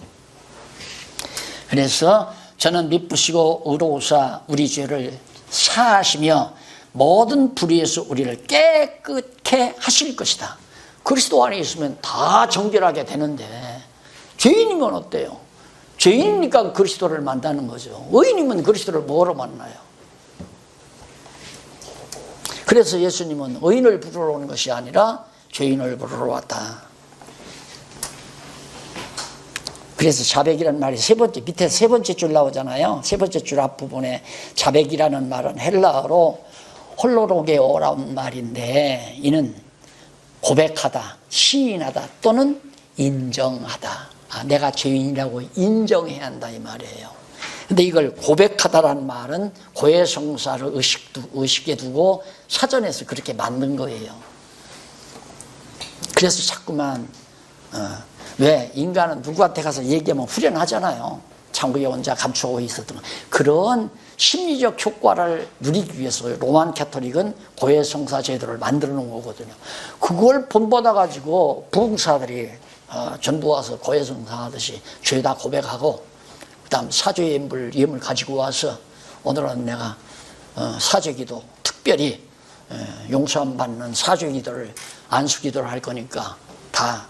그래서 저는 미쁘시고 의로우사 우리 죄를 사하시며 모든 불의에서 우리를 깨끗게 하실 것이다. 그리스도 안에 있으면 다 정결하게 되는데, 죄인이면 어때요? 죄인이니까 그리스도를 만나는 거죠. 의인이면 그리스도를 뭐로 만나요? 그래서 예수님은 의인을 부르러 온 것이 아니라 죄인을 부르러 왔다. 그래서 자백이라는 말이 밑에 세 번째 줄 나오잖아요. 세 번째 줄 앞부분에 자백이라는 말은 헬라어로 홀로로게오라는 말인데, 이는 고백하다, 시인하다 또는 인정하다. 내가 죄인이라고 인정해야 한다 이 말이에요. 근데 이걸 고백하다라는 말은 고해성사를 의식에 두고 사전에서 그렇게 만든 거예요. 그래서 자꾸만 왜 인간은 누구한테 가서 얘기하면 후련하잖아요. 창고에 혼자 감추고 있었던 그런 심리적 효과를 누리기 위해서 로만 캐토릭은 고해성사 제도를 만들어 놓은 거거든요. 그걸 본받아 가지고 부흥사들이 전부 와서 고해성사 하듯이 죄다 고백하고 그다음 사죄의 예물 가지고 와서 오늘은 내가 사죄기도 특별히 용서함 받는 사죄기도를 안수기도를 할 거니까 다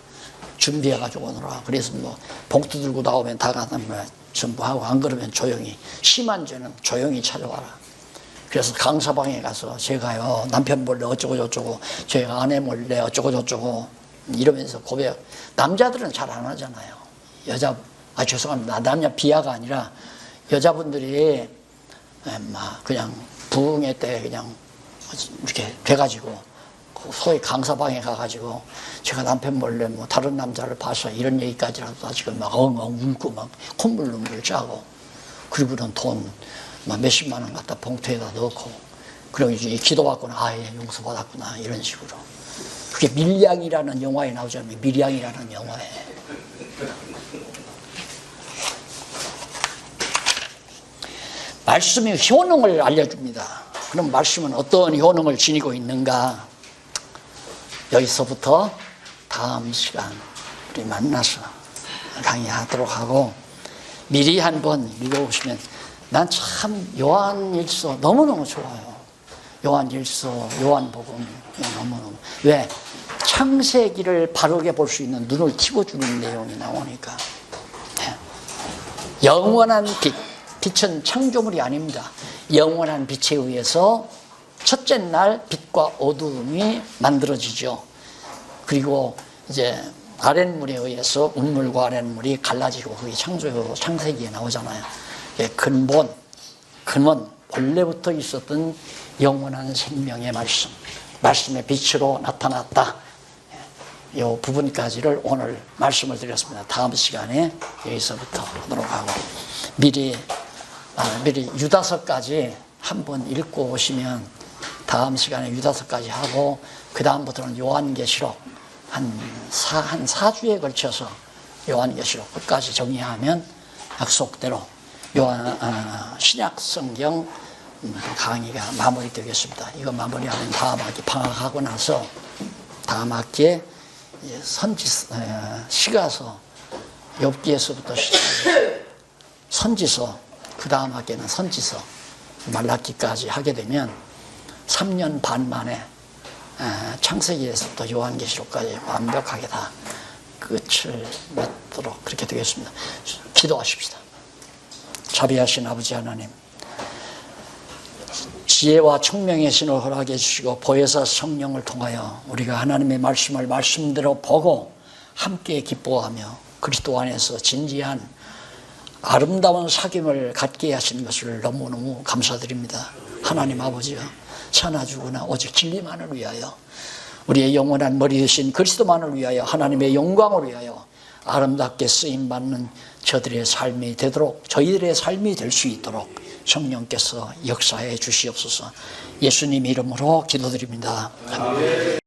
준비해가지고 오너라. 그래서 뭐 봉투 들고 나오면 다 가다 전부 하고 안 그러면 조용히 심한 죄는 조용히 찾아와라. 그래서 강사방에 가서 제가요 남편 몰래 어쩌고 저쩌고 제가 아내 몰래 어쩌고 저쩌고 이러면서 고백. 남자들은 잘 안 하잖아요. 죄송합니다. 남녀 비하가 아니라 여자분들이 막 그냥 부흥회 때 그냥 이렇게 돼가지고 소위 강사방에 가가지고 제가 남편 몰래 뭐 다른 남자를 봐서 이런 얘기까지라도 지금 막 엉엉 울고 막 콧물 짜고 그리고는 돈 막 몇십만 원 갖다 봉투에다 넣고 그리고 이제 기도받거나 예, 용서받았구나 이런 식으로. 그게 밀양이라는 영화에 나오잖아요. 밀양이라는 영화에. 말씀이 효능을 알려줍니다. 그럼 말씀은 어떤 효능을 지니고 있는가? 여기서부터 다음 시간 우리 만나서 강의하도록 하고 미리 한번 읽어보시면 난 참 요한일서 너무너무 좋아요. 요한일서, 요한복음 너무너무. 왜? 창세기를 바르게 볼 수 있는 눈을 틔워주는 내용이 나오니까. 영원한 빛. 빛은 창조물이 아닙니다. 영원한 빛에 의해서 첫째 날 빛과 어두움이 만들어지죠. 그리고 이제 아랫물에 의해서 윗물과 아랫물이 갈라지고 그게 창세기에 나오잖아요. 근원, 본래부터 있었던 영원한 생명의 말씀, 말씀의 빛으로 나타났다. 이 부분까지를 오늘 말씀을 드렸습니다. 다음 시간에 여기서부터 하도록 하고 미리 유다서까지 한번 읽고 오시면 다음 시간에 유다서까지 하고 그 다음부터는 요한계시록 한 4주에 걸쳐서 요한계시록 끝까지 정리하면 약속대로 신약 성경 강의가 마무리되겠습니다. 이거 마무리하면 다음 학기 방학하고 나서 다음 학기에 시가서 욥기에서부터 시작해서 선지서 그 다음 학기에는 선지서 말라기까지 하게 되면 3년 반 만에 창세기에서부터 요한계시록까지 완벽하게 다 끝을 맺도록 그렇게 되겠습니다. 기도하십시다. 자비하신 아버지 하나님, 지혜와 총명의 신을 허락해 주시고 보혜사 성령을 통하여 우리가 하나님의 말씀을 말씀대로 보고 함께 기뻐하며 그리스도 안에서 진지한 아름다운 사귐을 갖게 하시는 것을 너무너무 감사드립니다. 하나님 아버지여, 사나 죽으나 오직 진리만을 위하여 우리의 영원한 머리 되신 그리스도만을 위하여 하나님의 영광을 위하여 아름답게 쓰임받는 저희들의 삶이 될 수 있도록 성령께서 역사해 주시옵소서. 예수님 이름으로 기도드립니다. 아멘.